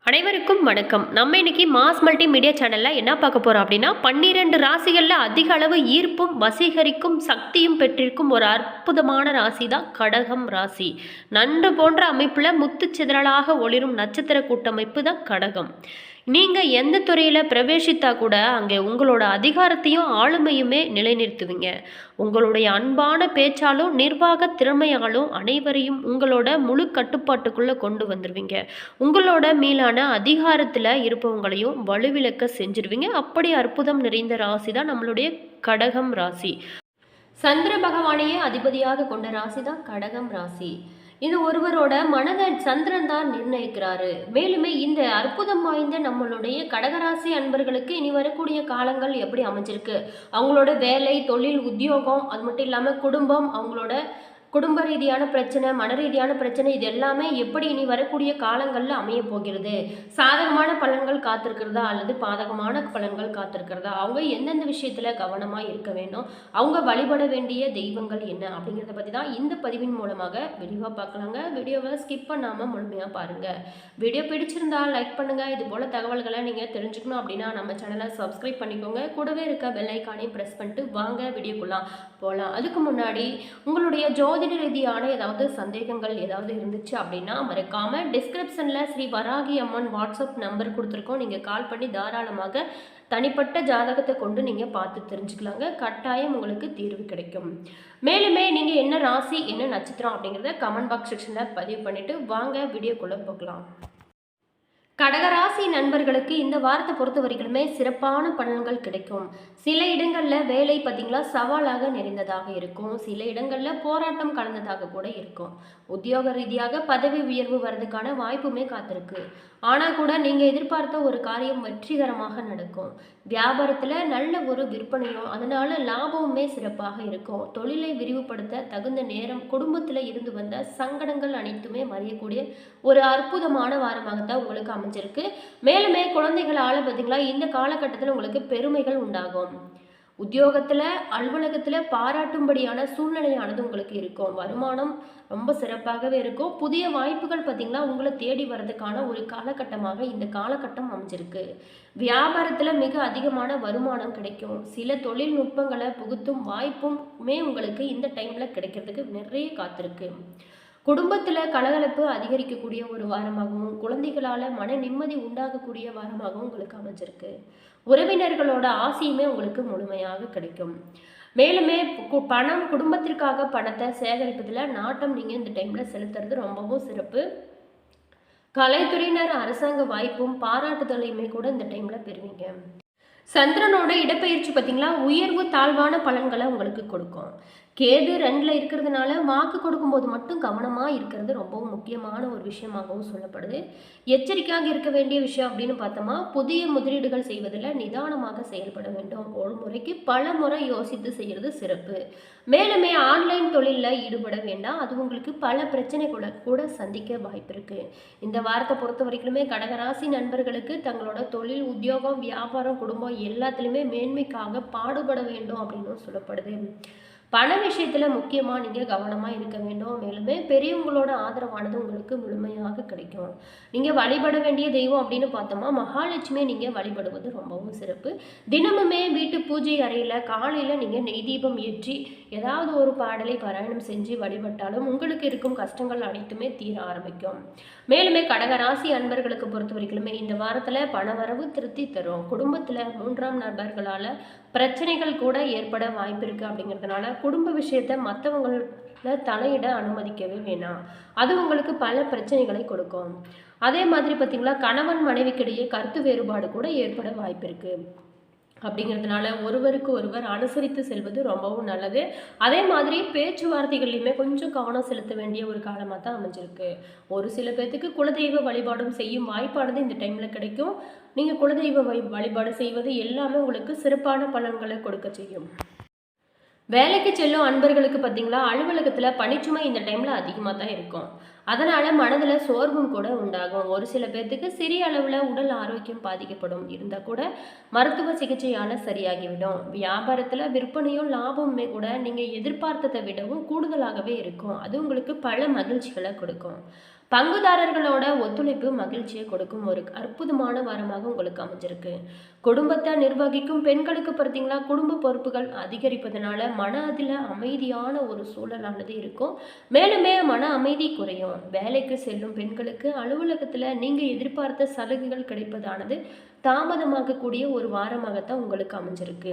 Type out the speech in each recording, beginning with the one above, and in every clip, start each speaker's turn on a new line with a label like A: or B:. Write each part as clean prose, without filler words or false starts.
A: அனைவருக்கும் வணக்கம். நம்ம இன்னைக்கு மாஸ் மல்டி மீடியா சேனல்ல என்ன பார்க்க போறோம் அப்படின்னா 12 ராசிகள்ல அதிக அளவு ஈர்ப்பும் வசீகரிக்கும் சக்தியும் பெற்றிருக்கும் ஒரு அற்புதமான ராசி தான் கடகம் ராசி. நண்டு போன்ற அமைப்புல முத்துச்சிதறலாக ஒளிரும் நட்சத்திர கூட்டமைப்பு தான் கடகம். நீங்க எந்த துறையில பிரவேசித்தா கூட அங்கே உங்களோட அதிகாரத்தையும் ஆளுமையுமே நிலைநிறுத்துவீங்க. உங்களுடைய அன்பான பேச்சாலும் நிர்வாக திறமையாலும் அனைவரையும் உங்களோட முழு கட்டுப்பாட்டுக்குள்ள கொண்டு வந்துருவீங்க. உங்களோட மீளான அதிகாரத்துல இருப்பவங்களையும் வலுவிழக்க செஞ்சிருவீங்க. அப்படி அற்புதம் நிறைந்த ராசி தான் நம்மளுடைய கடகம் ராசி. சந்திர பகவானையே அதிபதியாக கொண்ட ராசி தான் கடகம் ராசி. இது ஒருவரோட மனதை சந்திரன் தான் நிர்ணயிக்கிறாரு. மேலுமே இந்த அற்புதம் வாய்ந்த நம்மளுடைய கடகராசி அன்பர்களுக்கு இனி வரக்கூடிய காலங்கள் எப்படி அமைஞ்சிருக்கு, அவங்களோட வேலை, தொழில், உத்தியோகம், அது மட்டும் இல்லாமல் குடும்பம், அவங்களோட குடும்ப ரீதியான பிரச்சனை, மன ரீதியான பிரச்சனை, இது எல்லாமே எப்படி இனி வரக்கூடிய காலங்களில் அமைய போகிறது, சாதகமான பலன்கள் காத்திருக்கிறதா அல்லது பாதகமான பலன்கள் காத்திருக்கிறதா, அவங்க எந்தெந்த விஷயத்தில் கவனமாக இருக்க வேண்டும், அவங்க வழிபட வேண்டிய தெய்வங்கள் என்ன அப்படிங்கிறத பற்றி தான் இந்த பதிவின் மூலமாக விரிவாக பார்க்கலாங்க. வீடியோவை ஸ்கிப் பண்ணாமல் முழுமையாக பாருங்கள். வீடியோ பிடிச்சிருந்தா லைக் பண்ணுங்கள். இது போல் தகவல்களை நீங்கள் தெரிஞ்சுக்கணும் அப்படின்னா நம்ம சேனலை சப்ஸ்கிரைப் பண்ணிக்கோங்க. கூடவே இருக்க பெல் ஐக்கானையும் ப்ரெஸ் பண்ணிட்டு வாங்க வீடியோக்குள்ளே போகலாம். அதுக்கு முன்னாடி உங்களுடைய ஜோதிட ரீதியான ஏதாவது சந்தேகங்கள் ஏதாவது இருந்துச்சு அப்படின்னா மறக்காம டிஸ்கிரிப்ஷனில் ஸ்ரீ வராகி அம்மன் வாட்ஸ்அப் நம்பர் கொடுத்துருக்கோம். நீங்கள் கால் பண்ணி தாராளமாக தனிப்பட்ட ஜாதகத்தை கொண்டு நீங்கள் பார்த்து தெரிஞ்சுக்கலாங்க. கட்டாயம் உங்களுக்கு தீர்வு கிடைக்கும். மேலுமே நீங்கள் என்ன ராசி என்ன நட்சத்திரம் அப்படிங்கிறத கமெண்ட் பாக்ஸ் செக்ஷனில் பதிவு பண்ணிவிட்டு வாங்க வீடியோக்குள்ளே போகலாம். கடகராசி நண்பர்களுக்கு இந்த வாரத்தை பொறுத்த வரைக்குமே சிறப்பான பலன்கள் கிடைக்கும். சில இடங்களில் வேலை பார்த்தீங்களா சவாலாக நிறைந்ததாக இருக்கும். சில இடங்களில் போராட்டம் கலந்ததாக கூட இருக்கும். உத்தியோக ரீதியாக பதவி உயர்வு வர்றதுக்கான வாய்ப்புமே காத்திருக்கு. ஆனால் கூட நீங்கள் எதிர்பார்த்த ஒரு காரியம் வெற்றிகரமாக நடக்கும். வியாபாரத்தில் நல்ல ஒரு விற்பனையும் அதனால லாபமுமே சிறப்பாக இருக்கும். தொழிலை விரிவுபடுத்த தகுந்த நேரம், குடும்பத்தில் இருந்து வந்த சங்கடங்கள் அனைத்துமே மறையக்கூடிய ஒரு அற்புதமான வாரமாகத்தான் உங்களுக்கு அமைஞ்சிருக்கு. மேலுமே குழந்தைகளால் பார்த்தீங்களா இந்த காலகட்டத்தில் உங்களுக்கு பெருமைகள் உண்டாகும். உத்தியோகத்தில் அலுவலகத்தில் பாராட்டும்படியான சூழ்நிலையானது உங்களுக்கு இருக்கும். வருமானம் ரொம்ப சிறப்பாகவே இருக்கும். புதிய வாய்ப்புகள் பார்த்தீங்களா உங்களை தேடி வர்றதுக்கான ஒரு காலகட்டமாக இந்த காலகட்டம் அமைஞ்சிருக்கு. வியாபாரத்தில் மிக அதிகமான வருமானம் கிடைக்கும். சில தொழில்நுட்பங்களை புகுத்தும் வாய்ப்புமே உங்களுக்கு இந்த டைமில் கிடைக்கிறதுக்கு நிறைய காத்திருக்கு. குடும்பத்தில் கலகலப்பு அதிகரிக்கக்கூடிய ஒரு வாரமாகவும் குழந்தைகளால் மன நிம்மதி உண்டாகக்கூடிய வாரமாகவும் உங்களுக்கு அமைஞ்சிருக்கு. உறவினர்களோட ஆசையுமே உங்களுக்கு முழுமையாக கிடைக்கும். மேலுமே பணம், குடும்பத்திற்காக பணத்தை சேகரிப்பதில் நாட்டம் நீங்கள் இந்த டைமில் செலுத்துறது ரொம்பவும் சிறப்பு. கலைத்துறையினர் அரசாங்க வாய்ப்பும் பாராட்டுதலையுமே கூட இந்த டைமில் பெறுவீங்க. சந்திரனோட இடப்பெயர்ச்சி பார்த்தீங்களா உயர்வு தாழ்வான பலன்களை உங்களுக்கு கொடுக்கும். கேது 2ல் இருக்கிறதுனால வாக்கு கொடுக்கும்போது மட்டும் கவனமாக இருக்கிறது ரொம்பவும் முக்கியமான ஒரு விஷயமாகவும் சொல்லப்படுது. எச்சரிக்கையாக இருக்க வேண்டிய விஷயம் அப்படின்னு பார்த்தோமா புதிய முதலீடுகள் செய்வதில் நிதானமாக செயல்பட வேண்டும். ஒரு முறைக்கு பல முறை யோசித்து செய்கிறது சிறப்பு. மேலுமே ஆன்லைன் தொழிலில் ஈடுபட வேண்டாம். அது உங்களுக்கு பல பிரச்சனைகளை கூட சந்திக்க வாய்ப்பு இருக்கு. இந்த வாரத்தை பொறுத்த வரைக்குமே கடகராசி நண்பர்களுக்கு தங்களோட தொழில், உத்தியோகம், வியாபாரம், குடும்பம் எல்லாத்துலேயுமே மேன்மைக்காக பாடுபட வேண்டும் அப்படின்னு சொல்லப்படுது. பண விஷயத்தில் முக்கியமாக நீங்கள் கவனமாக இருக்க வேண்டும். மேலுமே பெரியவங்களோட ஆதரவானது உங்களுக்கு முழுமையாக கிடைக்கும். நீங்கள் வழிபட வேண்டிய தெய்வம் அப்படின்னு பார்த்தோமா மகாலட்சுமியை நீங்கள் வழிபடுவது ரொம்பவும் சிறப்பு. தினமுமே வீட்டு பூஜை அறையில் காலையில் நீங்கள் நெய் தீபம் ஏற்றி ஏதாவது ஒரு பாடலை பாராயணம் செஞ்சு வழிபட்டாலும் உங்களுக்கு இருக்கும் கஷ்டங்கள் அனைத்துமே தீர ஆரம்பிக்கும். மேலுமே கடகராசி அன்பர்களுக்கு பொறுத்த வரைக்குமே இந்த வாரத்தில் பணவரவு திருப்தி தரும். குடும்பத்தில் 3ஆம் நபர்களால் பிரச்சனைகள் கூட ஏற்பட வாய்ப்பு இருக்குது. அப்படிங்கிறதுனால குடும்ப விஷயத்தை மற்றவங்கள தலையிட அனுமதிக்கவே வேணாம். அது உங்களுக்கு பல பிரச்சனைகளை கொடுக்கும். அதே மாதிரி பார்த்தீங்களா கணவன் மனைவிக்கிடையே கருத்து வேறுபாடு கூட ஏற்பட வாய்ப்பு இருக்குது. அப்படிங்கிறதுனால ஒருவருக்கு ஒருவர் அனுசரித்து செல்வது ரொம்பவும் நல்லது. அதே மாதிரி பேச்சுவார்த்தைகள்லையுமே கொஞ்சம் கவனம் செலுத்த வேண்டிய ஒரு காலமாக தான் அமைஞ்சிருக்கு. ஒரு சில பேர்த்துக்கு குலதெய்வ வழிபாடும் செய்யும் வாய்ப்பானது இந்த டைமில் கிடைக்கும். நீங்கள் குலதெய்வ வழிபாடு செய்வது எல்லாமே உங்களுக்கு சிறப்பான பலன்களை கொடுக்க செய்யும். வேலைக்கு செல்லும் அன்பர்களுக்கு பார்த்தீங்களா அலுவலகத்தில் பணிச்சுமை இந்த டைமில் அதிகமாக தான் இருக்கும். அதனால் மனதில் சோர்வும் கூட உண்டாகும். ஒரு சில பேர்த்துக்கு சிறிய அளவில் உடல் ஆரோக்கியம் பாதிக்கப்படும். இருந்தால் கூட மருத்துவ சிகிச்சையால் சரியாகிவிடும். வியாபாரத்தில் விற்பனையும் லாபமுமே கூட நீங்கள் எதிர்பார்த்ததை விடவும் கூடுதலாகவே இருக்கும். அது உங்களுக்கு பல மகிழ்ச்சிகளை கொடுக்கும். பங்குதாரர்களோட ஒத்துழைப்பு மகிழ்ச்சியை கொடுக்கும் ஒரு அற்புதமான வாரமாக உங்களுக்கு அமைஞ்சிருக்கு. குடும்பத்தை நிர்வகிக்கும் பெண்களுக்கு பார்த்தீங்களா, குடும்ப பொறுப்புகள் அதிகரிப்பதனால அதில் அமைதியான ஒரு சூழலானது இருக்கும். மேலுமே மன அமைதி குறையும். வேலைக்கு செல்லும் பெண்களுக்கு அலுவலகத்தில் நீங்கள் எதிர்பார்த்த சலுகைகள் கிடைப்பதானது தாமதமாகக்கூடிய ஒரு வாரமாகத்தான் உங்களுக்கு அமைஞ்சிருக்கு.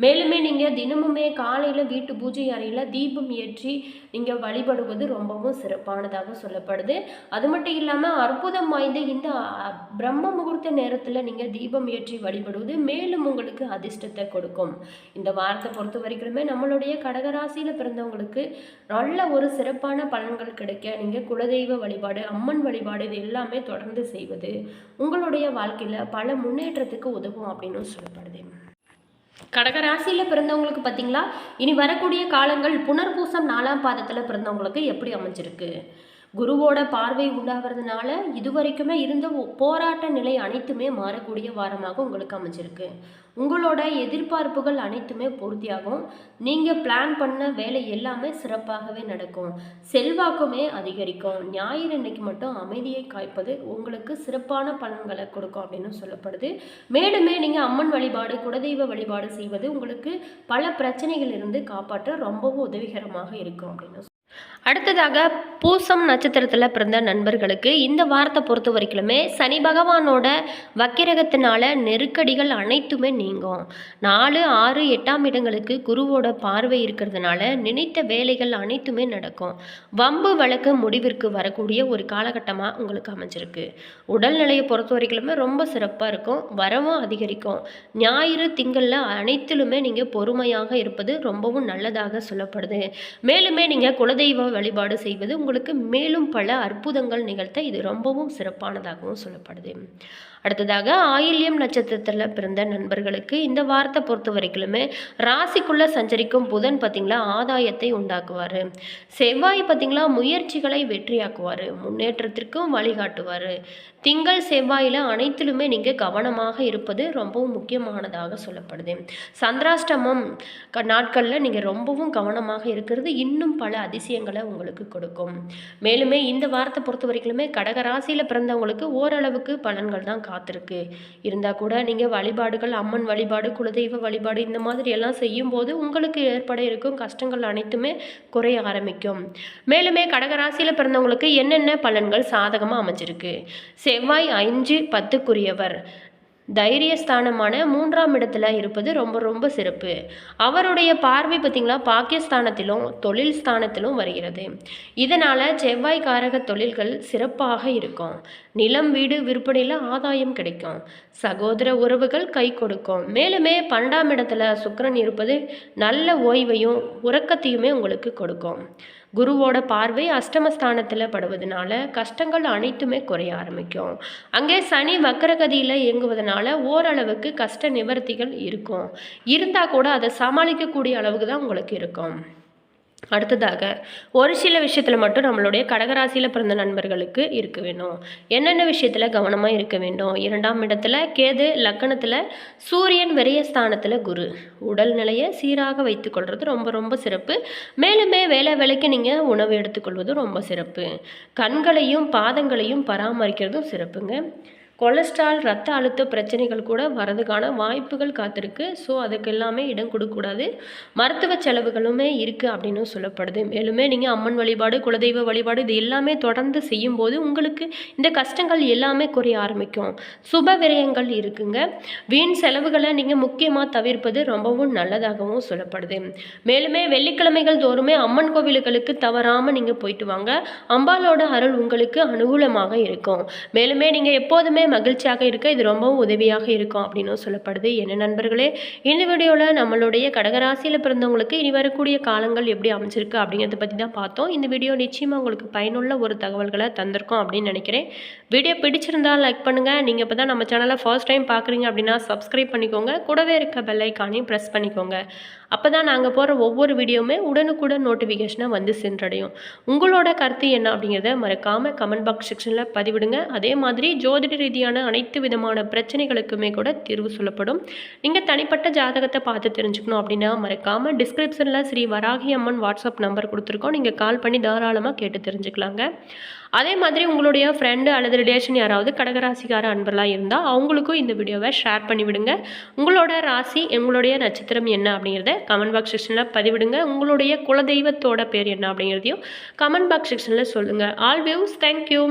A: மேலுமே நீங்கள் தினமுமே காலையில் வீட்டு பூஜை அறையில் தீபம் ஏற்றி நீங்கள் வழிபடுவது ரொம்பவும் சிறப்பானதாக சொல்லப்படுது. அது மட்டும் இல்லாமல் அற்புதம் வாய்ந்த இந்த பிரம்ம முகூர்த்த நேரத்தில் நீங்கள் தீபம் ஏற்றி வழிபடுவது மேலும் உங்களுக்கு அதிர்ஷ்டத்தை கொடுக்கும். இந்த வாரத்தை பொறுத்த வரைக்குமே நம்மளுடைய கடகராசியில் பிறந்தவங்களுக்கு நல்ல ஒரு சிறப்பான பலன்கள் கிடைக்க நீங்கள் குலதெய்வ வழிபாடு, அம்மன் வழிபாடு இது எல்லாமே தொடர்ந்து செய்வது உங்களுடைய வாழ்க்கையில் பல முன்னேற்றத்துக்கு உதவும் அப்படின்னு சொல்லப்படுது. கடகராசியில் பிறந்தவங்களுக்கு பார்த்தீங்களா, இனி வரக்கூடிய காலங்கள் புனர்பூசம் 4ஆம் பாதத்தில் பிறந்தவங்களுக்கு எப்படி அமைஞ்சிருக்கு. குருவோட பார்வை உண்டாகிறதுனால இதுவரைக்குமே இருந்த போராட்ட நிலை அனைத்துமே மாறக்கூடிய வாரமாக உங்களுக்கு அமைஞ்சிருக்கு. உங்களோட எதிர்பார்ப்புகள் அனைத்துமே பூர்த்தியாகும். நீங்கள் பிளான் பண்ண வேலை எல்லாமே சிறப்பாகவே நடக்கும். செல்வாக்குமே அதிகரிக்கும். ஞாயிறு அன்னைக்கு மட்டும் அமைதியை காய்ப்பது உங்களுக்கு சிறப்பான பலன்களை கொடுக்கும் அப்படின்னு சொல்லப்படுது. மேலுமே நீங்கள் அம்மன் வழிபாடு, குலதெய்வ வழிபாடு செய்வது உங்களுக்கு பல பிரச்சனைகள் இருந்து காப்பாற்ற ரொம்பவும் உதவிகரமாக இருக்கும் அப்படின்னு. அடுத்ததாக பூசம் நட்சத்திரத்தில் பிறந்த நண்பர்களுக்கு இந்த வாரத்தை பொறுத்த வரைக்குமே சனி பகவானோட வக்கிரகத்தினால நெருக்கடிகள் அனைத்துமே நீங்கும். 4, 6, 8ஆம் இடங்களுக்கு குருவோட பார்வை இருக்கிறதுனால நினைத்த வேலைகள் அனைத்துமே நடக்கும். வம்பு வழக்கு முடிவிற்கு வரக்கூடிய ஒரு காலகட்டமாக உங்களுக்கு அமைஞ்சிருக்கு. உடல்நிலையை பொறுத்த வரைக்குமே ரொம்ப சிறப்பாக இருக்கும். வரவும் அதிகரிக்கும். ஞாயிறு, திங்களில் அனைத்திலுமே நீங்கள் பொறுமையாக இருப்பது ரொம்பவும் நல்லதாக சொல்லப்படுது. மேலுமே நீங்கள் குலதெய்வ வழிபாடு செய்வது உங்களுக்கு மேலும் பல அற்புதங்கள் நிகழ்த்த இது ரொம்பவும் சிறப்பானதாகவும் சொல்லப்படுது. அடுத்ததாக ஆயில்யம் நட்சத்திரத்தில் பிறந்த நண்பர்களுக்கு இந்த வாரத்தை பொறுத்த வரைக்குமே ராசிக்குள்ளே சஞ்சரிக்கும் புதன் பார்த்திங்களா ஆதாயத்தை உண்டாக்குவார். செவ்வாய் பார்த்திங்களா முயற்சிகளை வெற்றியாக்குவார், முன்னேற்றத்திற்கும் வழிகாட்டுவார். திங்கள், செவ்வாயில் அனைத்திலுமே நீங்கள் கவனமாக இருப்பது ரொம்பவும் முக்கியமானதாக சொல்லப்படுது. சந்திராஷ்டமம் நாட்களில் நீங்கள் ரொம்பவும் கவனமாக இருக்கிறது இன்னும் பல அதிசயங்களை உங்களுக்கு கொடுக்கும். மேலுமே இந்த வாரத்தை பொறுத்த வரைக்குமே கடகராசியில் பிறந்தவங்களுக்கு ஓரளவுக்கு பலன்கள் தான் காத்திருக்கு. இருந்தால் கூட நீங்கள் வழிபாடுகள், அம்மன் வழிபாடு, குலதெய்வ வழிபாடு இந்த மாதிரி எல்லாம் செய்யும்போது உங்களுக்கு ஏற்பட இருக்கும் கஷ்டங்கள் அனைத்துமே குறைய ஆரம்பிக்கும். மேலுமே கடகராசியில் பிறந்தவங்களுக்கு என்னென்ன பலன்கள் சாதகமாக அமைஞ்சிருக்கு. செவ்வாய் 5, 10க்குரியவர். தைரியஸ்தானமான 3ஆம் இடத்துல இருப்பது ரொம்ப ரொம்ப சிறப்பு. அவருடைய பார்வை பார்த்திங்களா பாக்கியஸ்தானத்திலும் தொழில் ஸ்தானத்திலும் வருகிறது. இதனால் செவ்வாய் காரக தொழில்கள் சிறப்பாக இருக்கும். நிலம், வீடு விற்பனையில் ஆதாயம் கிடைக்கும். சகோதர உறவுகள் கை கொடுக்கும். மேலுமே 12ஆம் இடத்துல சுக்கிரன் இருப்பது நல்ல ஓய்வையும் உறக்கத்தையுமே உங்களுக்கு கொடுக்கும். குருவோட பார்வை அஷ்டமஸ்தானத்தில் படுவதனால கஷ்டங்கள் அனைத்துமே குறைய ஆரம்பிக்கும். அங்கே சனி வக்கரகதியில் இயங்குவதனால ஓரளவுக்கு கஷ்ட நிவர்த்திகள் இருக்கும். இருந்தால் கூட அதை சமாளிக்கக்கூடிய அளவுக்கு தான் உங்களுக்கு இருக்கும். அடுத்ததாக ஒரு சில விஷயத்தில் மட்டும் நம்மளுடைய கடகராசியில் பிறந்த நண்பர்களுக்கு இருக்க வேணும். என்னென்ன விஷயத்தில் கவனமாக இருக்க வேண்டும். 2ஆம் இடத்துல கேது, லக்கணத்தில் சூரியன், விரயஸ்தானத்தில் குரு. உடல்நிலையை சீராக வைத்துக்கொள்வது ரொம்ப ரொம்ப சிறப்பு. மேலுமே வேலைக்கு நீங்கள் உணவு எடுத்துக்கொள்வது ரொம்ப சிறப்பு. கண்களையும் பாதங்களையும் பராமரிக்கிறதும் சிறப்புங்க. கொலஸ்ட்ரால், ரத்த அழுத்த பிரச்சனைகள் கூட வரதுக்கான வாய்ப்புகள் காத்திருக்கு. ஸோ அதுக்கு எல்லாமே இடம் கொடுக்கக்கூடாது. மருத்துவ செலவுகளுமே இருக்குது அப்படின்னு சொல்லப்படுது. மேலுமே நீங்கள் அம்மன் வழிபாடு, குலதெய்வ வழிபாடு இது எல்லாமே தொடர்ந்து செய்யும்போது உங்களுக்கு இந்த கஷ்டங்கள் எல்லாமே குறைய ஆரம்பிக்கும். சுப விரயங்கள் இருக்குங்க. வீண் செலவுகளை நீங்கள் முக்கியமாக தவிர்ப்பது ரொம்பவும் நல்லதாகவும் சொல்லப்படுது. மேலுமே வெள்ளிக்கிழமைகள் தோறுமே அம்மன் கோவில்களுக்கு தவறாமல் நீங்கள் போயிட்டு வாங்க. அம்பாலோட அருள் உங்களுக்கு அனுகூலமாக இருக்கும். மேலுமே நீங்கள் எப்போதுமே மகிழ்ச்சியாக இருக்க இது ரொம்பவும் உதவியாக இருக்கும் அப்படின்னு சொல்லப்படுது. என்ன நண்பர்களே, இந்த வீடியோவில் நம்மளுடைய கடகராசியில் பிறந்தவங்களுக்கு இனி வரக்கூடிய காலங்கள் எப்படி அமைச்சிருக்கு அப்படிங்கிறத பற்றி தான் பார்த்தோம். இந்த வீடியோ நிச்சயமாக உங்களுக்கு பயனுள்ள ஒரு தகவல்களை தந்திருக்கோம் அப்படின்னு நினைக்கிறேன். வீடியோ பிடிச்சிருந்தால் லைக் பண்ணுங்கள். நீங்கள் இப்போ தான் நம்ம சேனலை ஃபர்ஸ்ட் டைம் பார்க்குறீங்க அப்படின்னா சப்ஸ்கிரைப் பண்ணிக்கோங்க. கூடவே இருக்க பெல் ஐக்கானையும் ப்ரெஸ் பண்ணிக்கோங்க. அப்போ தான் நாங்கள் போகிற ஒவ்வொரு வீடியோவுமே உடனுக்குடன் நோட்டிஃபிகேஷனாக வந்து சென்றடையும். உங்களோட கருத்து என்ன அப்படிங்கிறத மறக்காமல் கமெண்ட் பாக்ஸ் செக்ஷனில் பதிவிடுங்க. அதே மாதிரி ஜோதிட ரீதியான அனைத்து விதமான பிரச்சனைகளுக்குமே கூட தீர்வு சொல்லப்படும். நீங்கள் தனிப்பட்ட ஜாதகத்தை பார்த்து தெரிஞ்சுக்கணும் அப்படின்னா மறக்காமல் டிஸ்கிரிப்ஷனில் ஸ்ரீ வராகி அம்மன் வாட்ஸ்அப் நம்பர் கொடுத்துருக்கோம். நீங்கள் கால் பண்ணி தாராளமாக கேட்டு தெரிஞ்சுக்கலாங்க. அதே மாதிரி உங்களுடைய ஃப்ரெண்டு அல்லது ரிலேஷன் யாராவது கடகராசிக்கார அன்பர்களாக இருந்தால் அவங்களுக்கும் இந்த வீடியோவை ஷேர் பண்ணிவிடுங்க. உங்களோட ராசி, உங்களுடைய நட்சத்திரம் என்ன அப்படிங்கிறத கமெண்ட் பாக்ஸ் செக்ஷனில் பதிவிடுங்க. உங்களுடைய குலதெய்வத்தோட பேர் என்ன அப்படிங்கிறதையும் கமெண்ட் பாக்ஸ் செக்ஷனில் சொல்லுங்கள். All views, thank you.